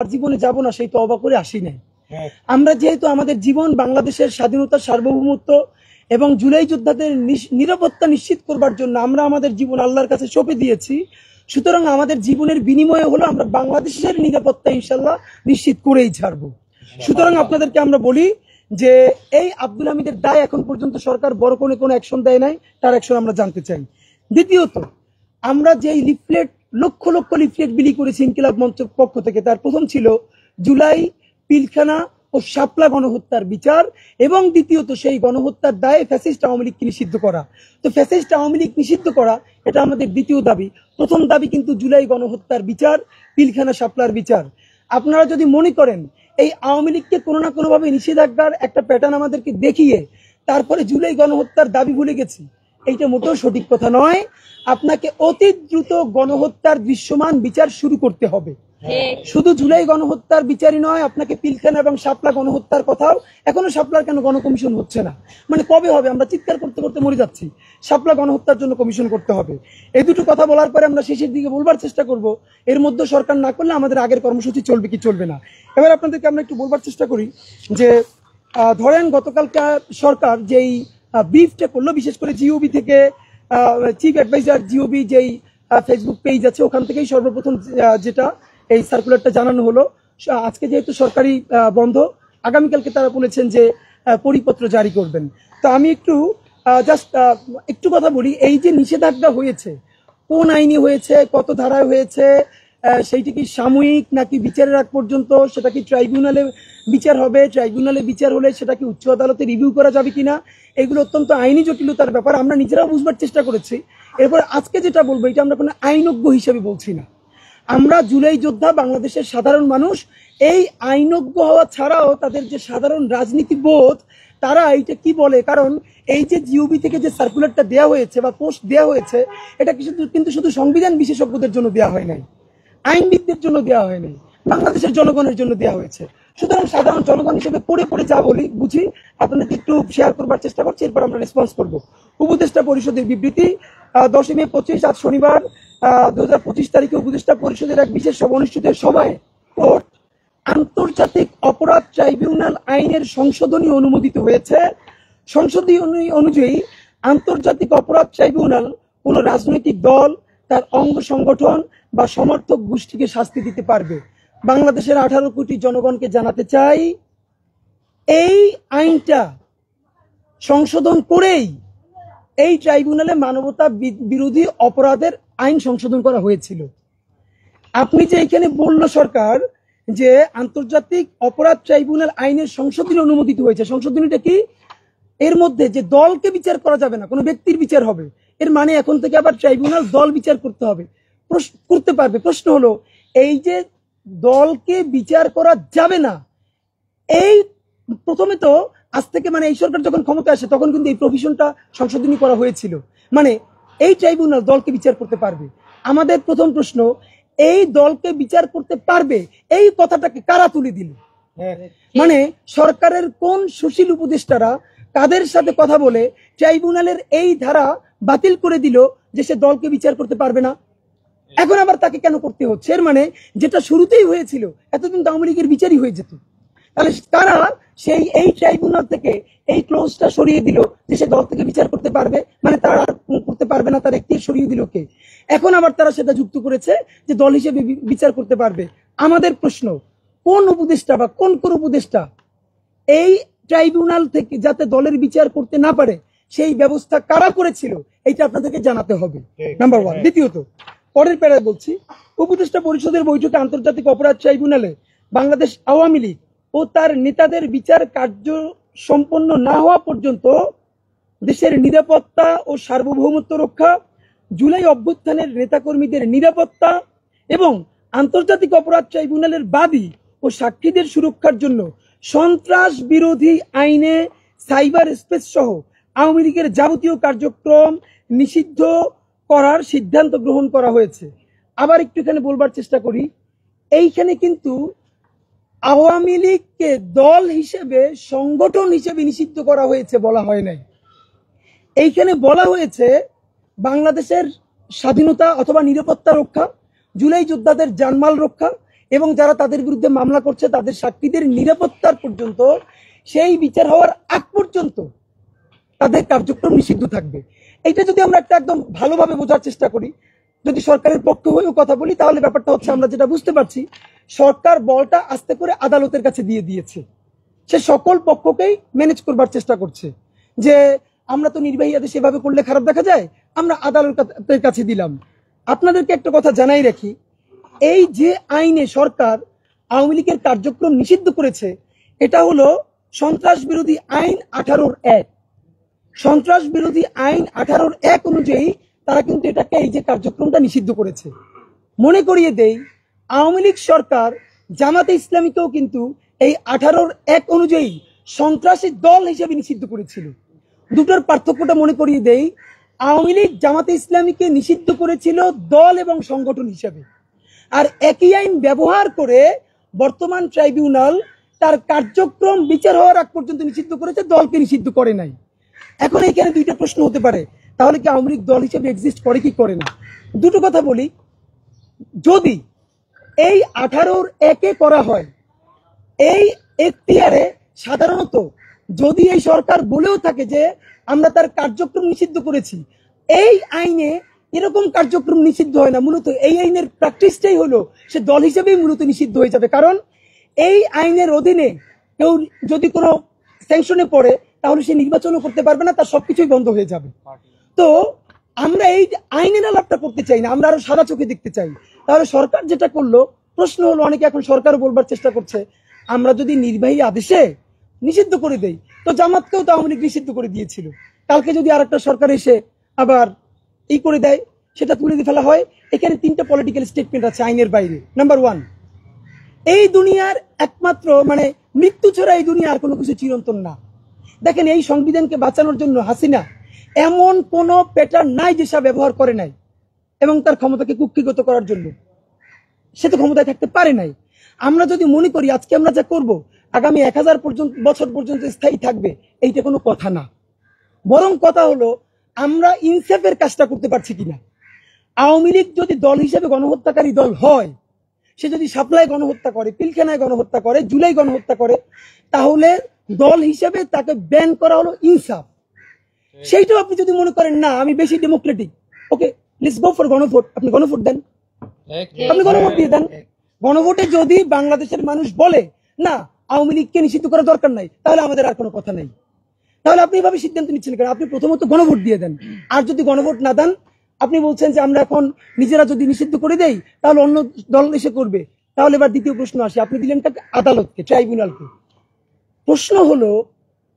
জীবনে যাব না সেই তওবা করে আসি নাই। আমরা যেহেতু আমাদের জীবন বাংলাদেশের স্বাধীনতা, সার্বভৌমত্ব এবং জুলাই যোদ্ধাদের নিরাপত্তা নিশ্চিত করবার জন্য আমরা আমাদের জীবন আল্লাহর কাছে সঁপে দিয়েছি, সুতরাং আমাদের জীবনের বিনিময়ে হলো আমরা বাংলাদেশের নিরাপত্তা ইনশাল্লাহ নিশ্চিত করেই ছাড়বো। সুতরাং আপনাদেরকে আমরা বলি যে এই আব্দুল হামিদের দায় এখন পর্যন্ত সরকার বড় কোনো অ্যাকশন দেয় নাই, তার অ্যাকশন আমরা জানতে চাই। দ্বিতীয়ত, আমরা যেই লিফলেট লক্ষ লক্ষ লিফলেট বিলি করেছি ইনকিলাব মঞ্চের পক্ষ থেকে, তার প্রথম ছিল জুলাই, পিলখানা ও শাপলা গণহত্যার বিচার, এবং দ্বিতীয়ত সেই গণহত্যার দায়ে ফ্যাসিস্ট আওয়ামী লীগকে নিষিদ্ধ করা। তো ফ্যাসিস্ট আওয়ামী লীগ নিষিদ্ধ করা এটা আমাদের দ্বিতীয় দাবি। প্রথম দাবি কিন্তু জুলাই গণহত্যার বিচার, পিলখানা শাপলার বিচার। আপনারা যদি মনে করেন এই আওয়ামী লীগকে কোনো না কোনোভাবে নিষেধাজ্ঞার একটা প্যাটার্ন আমাদেরকে দেখিয়ে তারপরে জুলাই গণহত্যার দাবি ভুলে গেছি, এইটা মোটেও সঠিক কথা নয়। আপনাকে অতি দ্রুত গণহত্যার দৃশ্যমান বিচার শুরু করতে হবে। শুধু জুলাই গণহত্যার বিচারই নয়, আপনাকে পিলখানা এবং শাপলা গণহত্যার কথাও, এখনো শাপলার কেন গণকমিশন হচ্ছে না, মানে কবে হবে? আমরা চিৎকার করতে করতে মরে যাচ্ছি। শাপলা গণহত্যার জন্য কমিশন করতে হবে। এই দুটো কথা বলার পরে আমরা শেষের দিকে বলবার চেষ্টা করব, এর মধ্যে সরকার না করলে আমাদের আগের কর্মসূচি চলবে কি চলবে না। এবার আপনাদেরকে আমরা একটু বলবার চেষ্টা করি যে ধরেন গতকালকে সরকার যেই ব্রিফটা করলো, বিশেষ করে জিওবি থেকে চিফ অ্যাডভাইজার জিওবি যেই ফেসবুক পেজ আছে ওখান থেকেই সর্বপ্রথম যেটা এই সার্কুলারটা জানানো হলো। আজকে যেহেতু সরকারি বন্ধ, আগামীকালকে তারা বলেছেন যে পরিপত্র জারি করবেন। তো আমি একটু জাস্ট একটু কথা বলি, এই যে নিষেধাজ্ঞা হয়েছে কোন আইনে হয়েছে, কত ধারায় হয়েছে, সেইটি কি সাময়িক নাকি বিচারের আগ পর্যন্ত, সেটা কি ট্রাইব্যুনালে বিচার হবে, ট্রাইব্যুনালে বিচার হলে সেটা কি উচ্চ আদালতে রিভিউ করা যাবে কিনা, এগুলো অত্যন্ত আইনি জটিলতার ব্যাপার। আমরা নিজেরাও বুঝবার চেষ্টা করেছি। এরপর আজকে যেটা বলবো এটা আমরা কোনো আইনজ্ঞ হিসেবে বলছি না, আমরা জুলাই যোদ্ধা বাংলাদেশের সাধারণ মানুষ। এই আইনজ্ঞ হওয়া ছাড়াও তাদের যে সাধারণ রাজনীতিবোধ, তারা এইটা কি বলে, কারণ এই যে জিওবি থেকে যে সার্কুলারটা দেওয়া হয়েছে বা পোস্ট দেওয়া হয়েছে, এটা কিন্তু শুধু সংবিধান বিশেষজ্ঞদের জন্য দেওয়া হয় নাই, আইনবিদদের জন্য দেওয়া হয় নাই, বাংলাদেশের জনগণের জন্য দেওয়া হয়েছে। সুতরাং সাধারণ জনগণ হিসেবে পড়ে পড়ে যা বলি বুঝি আপনাদেরকে একটু শেয়ার করবার চেষ্টা করছি, এরপর আমরা রেসপন্স করব। উপদেষ্টা পরিষদের বিবৃতি 10 মে 25 আজ শনিবার 2025 তারিখে উপদেষ্টা পরিষদের এক বিশেষ সভা অনুষ্ঠিত সভায় কোর্ট আন্তর্জাতিক অপরাধ ট্রাইব্যুনাল আইনের সংশোধনী অনুমোদিত হয়েছে। সংশোধনী অনুযায়ী আন্তর্জাতিক অপরাধ ট্রাইব্যুনাল কোন রাজনৈতিক দল, তার অঙ্গ সংগঠন বা সমর্থক গোষ্ঠীকে শাস্তি দিতে পারবে। বাংলাদেশের 18 কোটি জনগণকে জানাতে চাই, এই আইনটা সংশোধন করেই এই ট্রাইব্যুনালে মানবতা বিরোধী অপরাধের আইন সংশোধন করা হয়েছিল। আপনি যে এখানে বলল সরকার যে আন্তর্জাতিক অপরাধ ট্রাইব্যুনাল আইনের সংশোধনী অনুমোদিত হয়েছে, সংশোধনীটা কি? এর মধ্যে যে দলকে বিচার করা যাবে না, কোনো ব্যক্তির বিচার হবে, এর মানে এখন থেকে আবার ট্রাইব্যুনাল দল বিচার করতে হবে, করতে পারবে। প্রশ্ন হলো, এই যে দলকে বিচার করা যাবে না, এই প্রথমে তো আজ থেকে মানে এই সরকার যখন ক্ষমতা আসে তখন কিন্তু এই প্রভিশনটা সংশোধনী করা হয়েছিল, মানে এই ট্রাইব্যুনাল দলকে বিচার করতে পারবে। আমাদের প্রথম প্রশ্ন, এই দলকে বিচার করতে পারবে এই কথাটাকে কারা তুলে দিল? মানে সরকারের কোন সুশীল উপদেষ্টারা কাদের সাথে কথা বলে ট্রাইব্যুনালের এই ধারা বাতিল করে দিল যে সে দলকে বিচার করতে পারবে না? এখন আবার তাকে কেন করতে হচ্ছে? এর মানে যেটা শুরুতেই হয়েছিল এতদিন তো আওয়ামী লীগের বিচারই হয়ে যেত। তাহলে তারা সেই এই ট্রাইব্যুনাল থেকে এই ক্লোজটা সরিয়ে দিল যে সে দল থেকে বিচার করতে পারবে, মানে তারা করতে পারবে না, তার একটি সরিয়ে দিল কে? এখন আবার তারা সেটা যুক্ত করেছে যে দল হিসেবে বিচার করতে পারবে। আমাদের প্রশ্ন, কোন উপদেষ্টা বা কোন উপদেষ্টা এই ট্রাইব্যুনাল থেকে যাতে দলের বিচার করতে না পারে সেই ব্যবস্থা কারা করেছিল, এইটা আপনাদেরকে জানাতে হবে, নাম্বার 1। দ্বিতীয়ত, পরের প্যারায় বলছি, উপদেষ্টা পরিষদের বৈঠকে আন্তর্জাতিক অপরাধ ট্রাইব্যুনালে বাংলাদেশ আওয়ামী লীগ ও তার নেতাদের বিচার কার্য সম্পন্ন না হওয়া পর্যন্ত দেশের নিরাপত্তা ও সার্বভৌমত্ব রক্ষা, জুলাই অভ্যুত্থানের নেতাকর্মীদের নিরাপত্তা এবং আন্তর্জাতিক অপরাধ ট্রাইব্যুনালের বাদী ও সাক্ষীদের সুরক্ষার জন্য সন্ত্রাস বিরোধী আইনে সাইবার স্পেস সহ আওয়ামী লীগের যাবতীয় কার্যক্রম নিষিদ্ধ করার সিদ্ধান্ত গ্রহণ করা হয়েছে। আবার একটু এখানে বলবার চেষ্টা করি, এইখানে কিন্তু আওয়ামী লীগকে দল হিসেবে, সংগঠন হিসেবে নিষিদ্ধ করা হয়েছে বলা হয় নাই। এইখানে বলা হয়েছে বাংলাদেশের স্বাধীনতা অথবা নিরাপত্তা রক্ষা, জুলাই যোদ্ধাদের জানমাল রক্ষা এবং যারা তাদের বিরুদ্ধে মামলা করছে তাদের সাক্ষীদের নিরাপত্তার পর্যন্ত, সেই বিচার হওয়ার আগ পর্যন্ত তাদের কার্যক্রম নিষিদ্ধ থাকবে। এইটা যদি আমরা একটা একদম ভালোভাবে বোঝার চেষ্টা করি, যদি সরকারের পক্ষে হয়েও কথা বলি, তাহলে ব্যাপারটা হচ্ছে আমরা যেটা বুঝতে পারছি, সরকার বলটা আস্তে করে আদালতের কাছে দিয়ে দিয়েছে। সে সকল পক্ষকেই ম্যানেজ করবার চেষ্টা করছে যে আমরা তো নির্বাহী আদেশ সেভাবে করলে খারাপ দেখা যায়, আমরা আদালতের কাছে দিলাম। আপনাদেরকে একটা কথা জানাই রাখি, এই যে আইনে সরকার আওয়ামী লীগের কার্যক্রম নিষিদ্ধ করেছে, এটা হলো সন্ত্রাস বিরোধী আইন 18-1। সন্ত্রাস বিরোধী আইন 18-1 অনুযায়ী তারা কিন্তু এটাকে, এই যে কার্যক্রমটা নিষিদ্ধ করেছে। মনে করিয়ে দেই, আওয়ামী লীগ সরকার জামাতে ইসলামীকেও কিন্তু এই 18-1 অনুযায়ী সন্ত্রাসী দল হিসেবে নিষিদ্ধ করেছিল। দুটোর পার্থক্যটা মনে করিয়ে দেই, আওয়ামী লীগ জামাতে ইসলামীকে নিষিদ্ধ করেছিল দল এবং সংগঠন হিসেবে, আর একই আইন ব্যবহার করে বর্তমান ট্রাইব্যুনাল তার কার্যক্রম বিচার হওয়ার আগ পর্যন্ত নিষিদ্ধ করেছে, দলকে নিষিদ্ধ করে নাই। এখন এখানে দুইটা প্রশ্ন হতে পারে, তাহলে কি আওয়ামী লীগ দল হিসেবে এক্সিস্ট করে কি করে না? দুটো কথা বলি, যদি এই 18-1 করা হয়, এই এখতিয়ারে সাধারণত যদি এই সরকার বলেও থাকে যে আমরা তার কার্যক্রম নিষিদ্ধ করেছি, এই আইনে এরকম কার্যক্রম নিষিদ্ধ হয় না। মূলত এই আইনের প্র্যাকটিসটাই হলো সে দল হিসেবেই মূলত নিষিদ্ধ হয়ে যাবে, কারণ এই আইনের অধীনে কেউ যদি কোনো স্যাংশনে পড়ে তাহলে সে নির্বাচনও করতে পারবে না, তার সবকিছুই বন্ধ হয়ে যাবে। তো আমরা এই আইনের আলাপটা করতে চাই না, আমরা আরো সাদা চোখে দেখতে চাই। তাহলে সরকার যেটা করলো, প্রশ্ন হলো, অনেকে এখন সরকারও বলবার চেষ্টা করছে, আমরা যদি নির্বাহী আদেশে নিষিদ্ধ করে দেই, তো জামাতকেও তো আওয়ামী লীগ নিষিদ্ধ করে দিয়েছিল, কালকে যদি আরেকটা সরকার এসে আবার এই করে দেয়, সেটা তুলে দিয়ে ফেলা হয়। এখানে তিনটা পলিটিক্যাল স্টেটমেন্ট আছে আইনের বাইরে। নাম্বার 1, এই দুনিয়ার একমাত্র মৃত্যু ছাড়া এই দুনিয়া আর কোনো কিছু চিরন্তন না। দেখেন, এই সংবিধানকে বাঁচানোর জন্য হাসিনা এমন কোন প্যাটার্ন নাই যে সে ব্যবহার করে নাই, এবং তার ক্ষমতাকে কুক্ষিগত করার জন্য সে তো ক্ষমতায় থাকতে পারে নাই। আমরা যদি মনে করি আজকে আমরা যা করব আগামী 1000 বছর পর্যন্ত স্থায়ী থাকবে, এইটা কোনো কথা না। বরং কথা হলো আমরা ইনসাফের কাজটা করতে পারছি কিনা। আওয়ামী লীগ যদি দল হিসেবে গণহত্যাকারী দল হয়, সে যদি সাপ্লাই গণহত্যা করে, পিলখানায় গণহত্যা করে, জুলাই গণহত্যা করে, তাহলে দল হিসেবে তাকে ব্যান করা হলো ইনসাফ। সেইটাও আপনি যদি মনে করেন না আমি বেশি Democratic, okay, let's go for গণভোট, আপনি গণভোট দেন, আপনি গণভোট দিয়ে দেন। গণভোটে যদি বাংলাদেশের মানুষ বলে না আওয়ামী লীগকে নিষিদ্ধ করা দরকার নাই, তাহলে আমাদের আর কোনো কথা নাই। তাহলে আপনি এভাবে সিদ্ধান্ত নিচ্ছেন কেন? আপনি প্রথমত গণভোট দিয়ে দেন, আর যদি গণভোট না দেন, আপনি বলছেন যে আমরা এখন নিজেরা যদি নিষিদ্ধ করে দেই তাহলে অন্য দল এসে করবে, তাহলে এবার দ্বিতীয় প্রশ্ন আসে, আপনি দিলেন কাকে? আদালতকে, ট্রাইব্যুনালকে। প্রশ্ন হলো,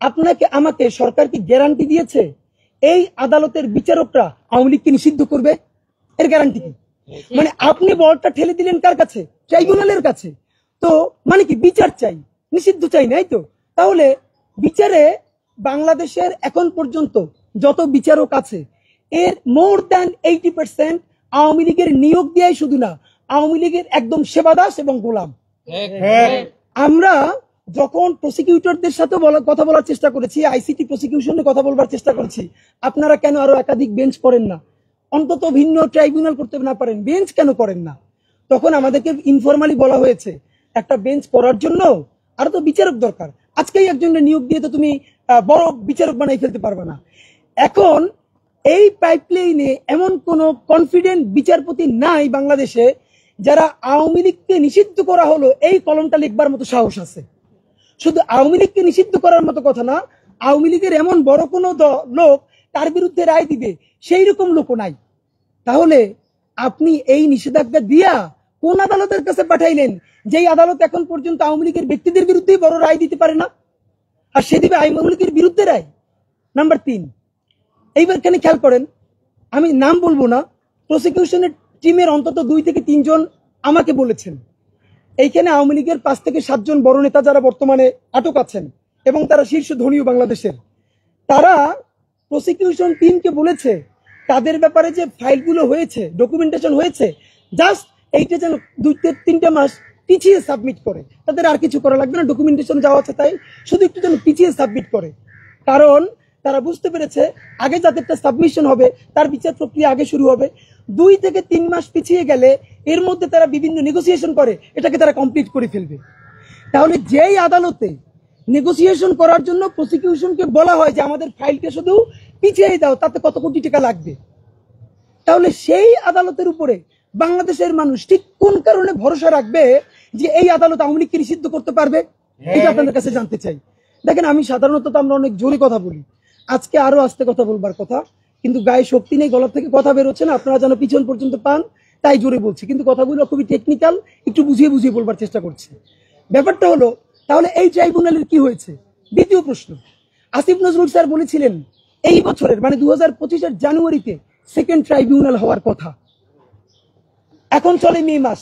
আপনাকে আমাকে সরকার কি গ্যারান্টি দিয়েছে এই আদালতের বিচারকরা আওয়ামী লীগকে নিষিদ্ধ করবে? এর গ্যারান্টি কি? আপনি বলটা ঠেলে দিলেন কার কাছে? ট্রাইব্যুনালের কাছে। তো কি বিচার চাই, নিষিদ্ধ চাই নাই তো? তাহলে বিচারে বাংলাদেশের এখন পর্যন্ত যত বিচারক আছে, এর মোর দ্যান 80% আওয়ামী লীগের নিয়োগ দেয়, শুধু না, আওয়ামী লীগের একদম সেবাদাস এবং গোলাম। আমরা যখন প্রসিকিউটরদের সাথে কথা বলার চেষ্টা করেছি, আইসিটি প্রসিকিউশনে কথা বলবার চেষ্টা করেছি, আপনারা কেন আরো একাধিক বেঞ্চ করেন না, অন্তত ভিন্ন ট্রাইব্যুনাল করতে না পারেন, বেঞ্চ কেন করেন না? তখন আমাদেরকে ইনফরমালি বলা হয়েছে একটা বেঞ্চ করার জন্য আরো তো বিচারক দরকার, আজকেই একজনের নিয়োগ দিয়ে তো তুমি বড় বিচারক বানাই ফেলতে পারবে না। এখন এই পাইপলাইনে এমন কোন কনফিডেন্ট বিচারপতি নাই বাংলাদেশে যারা আওয়ামী লীগকে নিষিদ্ধ করা হলো এই কলমটা লিখবার মতো সাহস আছে। শুধু আওয়ামী লীগকে নিষিদ্ধ করার মতো কথা না, আওয়ামী লীগের এমন বড় কোন লোক তার বিরুদ্ধে রায় দিবে সেই রকম লোক নাই। তাহলে আপনি এই নিষেধাজ্ঞা দিয়া কোন আদালতের কাছে পাঠাইলেন, যেই আদালত এখন পর্যন্ত আওয়ামী লীগের ব্যক্তিদের বিরুদ্ধে বড় রায় দিতে পারে না, আর সে দিবে আওয়ামী লীগের বিরুদ্ধে রায়? নাম্বার 3, এইবার এখানে খেয়াল করেন, আমি নাম বলবো না, প্রসিকিউশনের টিমের অন্তত 2 থেকে 3 জন আমাকে বলেছেন এইখানে আওয়ামী লীগের 5 থেকে 7 জন বড় নেতা যারা বর্তমানে আটক আছেন এবং তারা শীর্ষ ধনীয় বাংলাদেশের, তারা প্রসিকিউশন টিমকে বলেছে তাদের ব্যাপারে যে ফাইলগুলো হয়েছে, ডকুমেন্টেশন হয়েছে, জাস্ট এইটা যেন 2-3 মাস পিছিয়ে সাবমিট করে, তাদের আর কিছু করা লাগবে না, ডকুমেন্টেশন যাওয়া আছে তাই, শুধু একটু যেন পিছিয়ে সাবমিট করে। কারণ তারা বুঝতে পেরেছে আগে যাদেরটা সাবমিশন হবে তার বিচার প্রক্রিয়া আগে শুরু হবে, 2 থেকে 3 মাস পিছিয়ে গেলে এর মধ্যে তারা বিভিন্ন নেগোসিয়েশন করে এটাকে তারা কমপ্লিট করে ফেলবে। তাহলে যেই আদালতে নেগোসিয়েশন করার জন্য প্রসিকিউশনকে বলা হয় যে আমাদের ফাইলটা শুধু পিছিয়ে দাও, তাতে কত কোটি টাকা লাগবে, তাহলে সেই আদালতের উপরে বাংলাদেশের মানুষ ঠিক কোন কারণে ভরসা রাখবে যে এই আদালত আওয়ামী লীগকে নিষিদ্ধ করতে পারবে? এটা আপনাদের কাছে জানতে চাই। দেখেন, আমি সাধারণত আমরা অনেক জোরে কথা বলি, আজকে আরো আস্তে কথা বলবার কথা, কিন্তু গায়ে শক্তি নেই, গলা থেকে কথা বেরোচ্ছে না, আপনারা যেন পিছন পর্যন্ত পান তাই জোরে বলছি, কিন্তু কথাগুলো খুবই টেকনিক্যাল, একটু বুঝিয়ে বুঝিয়ে বলবার চেষ্টা করছি। ব্যাপারটা হলো, তাহলে এই ট্রাইব্যুনালের কি হয়েছে? দ্বিতীয় প্রশ্ন, আসিফ নজরুল স্যার বলেছিলেন এই বছরের মানে 2025-এর জানুয়ারিতে সেকেন্ড ট্রাইব্যুনাল হওয়ার কথা, এখন চলে মে মাস।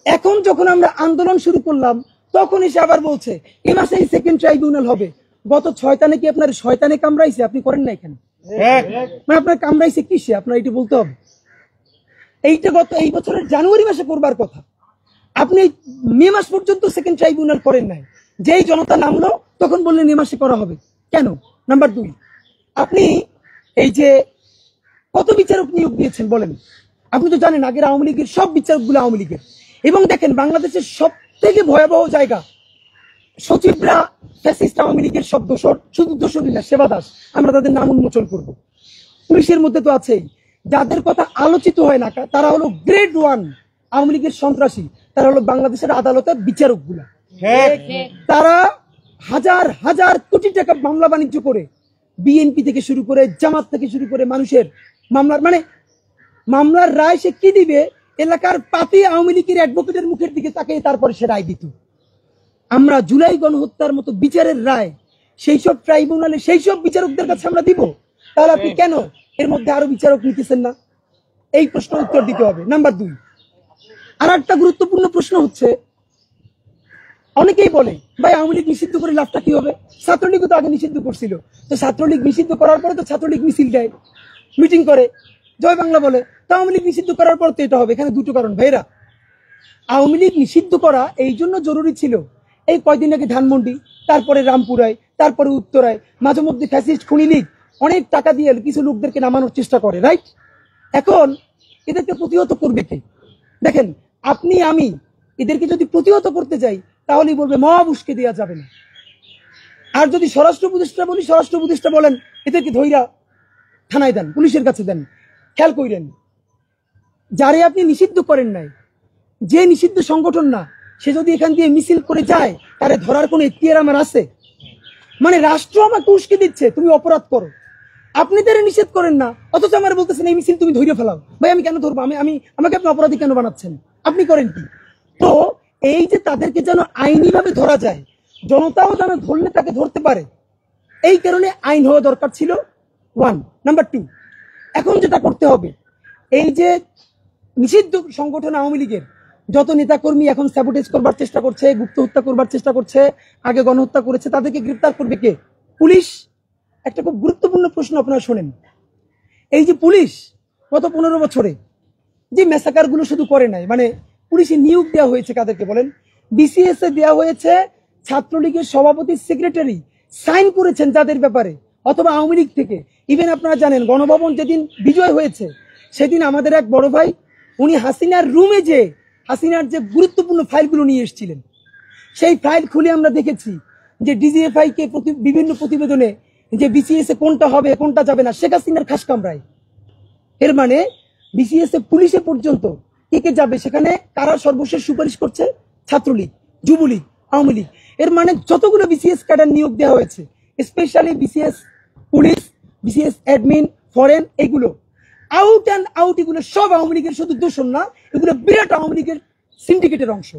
এখন যখন আমরা আন্দোলন শুরু করলাম তখন এসে আবার বলছে এই মাসে এই সেকেন্ড ট্রাইব্যুনাল হবে। গত শয়তানে কি আপনার শয়তানে কামড়াইছে? আপনি করেন না এখানে, মানে আপনার কামড়াইছে কিসে? আপনার এটা বলতে হবে। এইটা গত এই বছরের জানুয়ারি মাসে করবার কথা, আপনি মে মাস পর্যন্ত সেকেন্ড ট্রাইব্যুনাল করেন নাই। যেই জনতা নামলো তখন বললেন মে মাসে করা হবে কেন? নাম্বার 2, আপনি এই যে কত বিচারক নিয়োগ দিয়েছেন বলেন? আপনি তো জানেন আগের আওয়ামী লীগের সব বিচারকগুলো আওয়ামী লীগের। এবং দেখেন, বাংলাদেশের সব থেকে ভয়াবহ জায়গা, সচিবরা ফ্যাসিস্ট আওয়ামী লীগের সব দোষর, শুধু দোষরই না, সেবা দাস, আমরা তাদের নাম উন্মোচন করব। পুলিশের মধ্যে তো আছেই, যাদের কথা আলোচিত হয় না তারা হলো গ্রেড 1 আওয়ামী লীগের সন্ত্রাসী, তারা হলো বাংলাদেশের আদালতের বিচারক গুলা। তারা হাজার হাজার কোটি টাকা মামলা বাণিজ্য করে বিএনপি থেকে শুরু করে জামাত থেকে শুরু করে মানুষের মামলার রায় সে কি দিবে, এলাকার পাতি আওয়ামী লীগের অ্যাডভোকেটের মুখের দিকে তাকে তারপরে সে রায় দিত। আমরা জুলাই গণহত্যার মতো বিচারের রায় সেই সব ট্রাইব্যুনালে সেই সব বিচারকদের কাছে আমরা দিব, তাহলে আপনি কেন এর মধ্যে আরো বিচারক নিতেছেন না? এই প্রশ্ন উত্তর দিতে হবে। নাম্বার 2, আর একটা গুরুত্বপূর্ণ প্রশ্ন হচ্ছে, অনেকেই বলে ভাই আওয়ামী লীগ নিষিদ্ধ করে লাভটা কি হবে? ছাত্রলীগও তো আগে নিষিদ্ধ করছিল, তো ছাত্রলীগ নিষিদ্ধ করার পরে তো ছাত্রলীগ মিছিল দেয়, মিটিং করে, জয় বাংলা বলে, তো আওয়ামী লীগ নিষিদ্ধ করার পর তো এটা হবে। এখানে দুটো কারণ ভাইরা, আওয়ামী লীগ নিষিদ্ধ করা এই জন্য জরুরি ছিল, এই কয়দিন আগে ধানমন্ডি, তারপরে রামপুরায়, তারপরে উত্তরায় মাঝে মধ্যে ফ্যাসিস্ট খুনি লীগ অনেক টাকা দিয়ে কিছু লোকদেরকে নামানোর চেষ্টা করে, রাইট? এখন এদেরকে প্রতিহত করবে কে? দেখেন, আপনি আমি এদেরকে যদি প্রতিহত করতে যাই তাহলেই বলবে মব উস্কে দেওয়া যাবে না। আর যদি স্বরাষ্ট্র উপদেষ্টা বলি, স্বরাষ্ট্র উপদেষ্টা বলেন এদেরকে ধইরা থানায় দেন, পুলিশের কাছে দেন। খেয়াল করেন, যারে আপনি নিষিদ্ধ করেন নাই, যে নিষিদ্ধ সংগঠন না, সে যদি এখান দিয়ে মিছিল করে যায় তারে ধরার কোনো এখতিয়ার আমার আছে? মানে রাষ্ট্র আমাকে উস্কে দিচ্ছে তুমি অপরাধ করো, আপনি তারা নিষেধ করেন না, অথচ আমার বলতেছেন এই মিছিল তুমি ধৈর্য ফেলাও। ভাই আমি কেন ধরবো? আমাকে আপনি অপরাধী কেন বানাচ্ছেন? আপনি করেন কি? তো এই যে তাদেরকে যেন আইনি ভাবে ধরা যায়, জনতাও যেন ধরলে তাকে ধরতে পারে, এই কারণে আইন হওয়া দরকার ছিল 1। নাম্বার 2, এখন যেটা করতে হবে, এই যে নিষিদ্ধ সংগঠন আওয়ামী লীগের যত নেতাকর্মী এখন স্যাবোটেজ করবার চেষ্টা করছে, গুপ্ত হত্যা করবার চেষ্টা করছে, আগে গণহত্যা করেছে, তাদেরকে গ্রেফতার করবে কে? পুলিশ। একটা খুব গুরুত্বপূর্ণ প্রশ্ন আপনারা শোনেন, এই যে পুলিশ গত 15 বছরে যে ম্যাসাকার গুলো শুধু করে নাই, মানে পুলিশে নিয়োগ দেওয়া হয়েছে কাদেরকে বলেন? বিসিএস এ দেওয়া হয়েছে ছাত্রলীগের সভাপতি, সেক্রেটারি সাইন করেছেন যাদের ব্যাপারে, অথবা আওয়ামী লীগ থেকে। ইভেন আপনারা জানেন গণভবন যেদিন বিজয় হয়েছে সেদিন আমাদের এক বড় ভাই উনি হাসিনার রুমে যে হাসিনার যে গুরুত্বপূর্ণ ফাইলগুলো নিয়ে এসেছিলেন, সেই ফাইল খুলে আমরা দেখেছি যে ডিজিএফআই কে বিভিন্ন প্রতিবেদনে যে বিসিএস এ কোনটা হবে কোনটা যাবে না শেখ হাসিনার খাস কামরায়। এর মানে বিসিএস এ পুলিশে পর্যন্ত কে কে যাবে সেখানে কারা সর্বশেষ সুপারিশ করছে? ছাত্রলীগ, যুবলীগ, আওয়ামী লীগ। এর মানে যতগুলো বিসিএস ক্যাডার নিয়োগ দেওয়া হয়েছে, specially BCS police, BCS admin, foreign, এগুলো আউট অ্যান্ড আউট, এগুলো সব আওয়ামী লীগের শুধু দোষণ না, এগুলো বিরাট আওয়ামী লীগের সিন্ডিকেটের অংশ।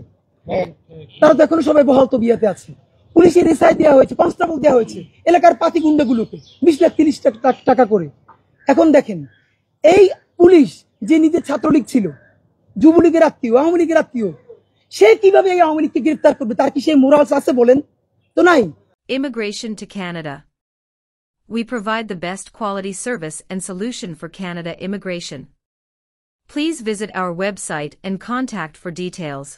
তারা তো এখনো সবাই বহাল তবিয়াতে আছে। পুলিশের এসআই দেওয়া হয়েছে, কনস্টেবল দেওয়া হয়েছে এলাকার পাতি গুন্ডাগুলোকে 20 লাখ 30 টাকা করে। এখন দেখেন, এই পুলিশ যে নিজের ছাত্রলীগ ছিল, যুবলীগের আত্মীয়, আওয়ামী লীগের আত্মীয়, সে কিভাবে এই আওয়ামী লীগকে গ্রেফতার করবে? তার কি সেই মোরালস আছে বলেন তো? নাই। Immigration to Canada. We provide the best quality service and solution for Canada immigration. Please visit our website and contact for details.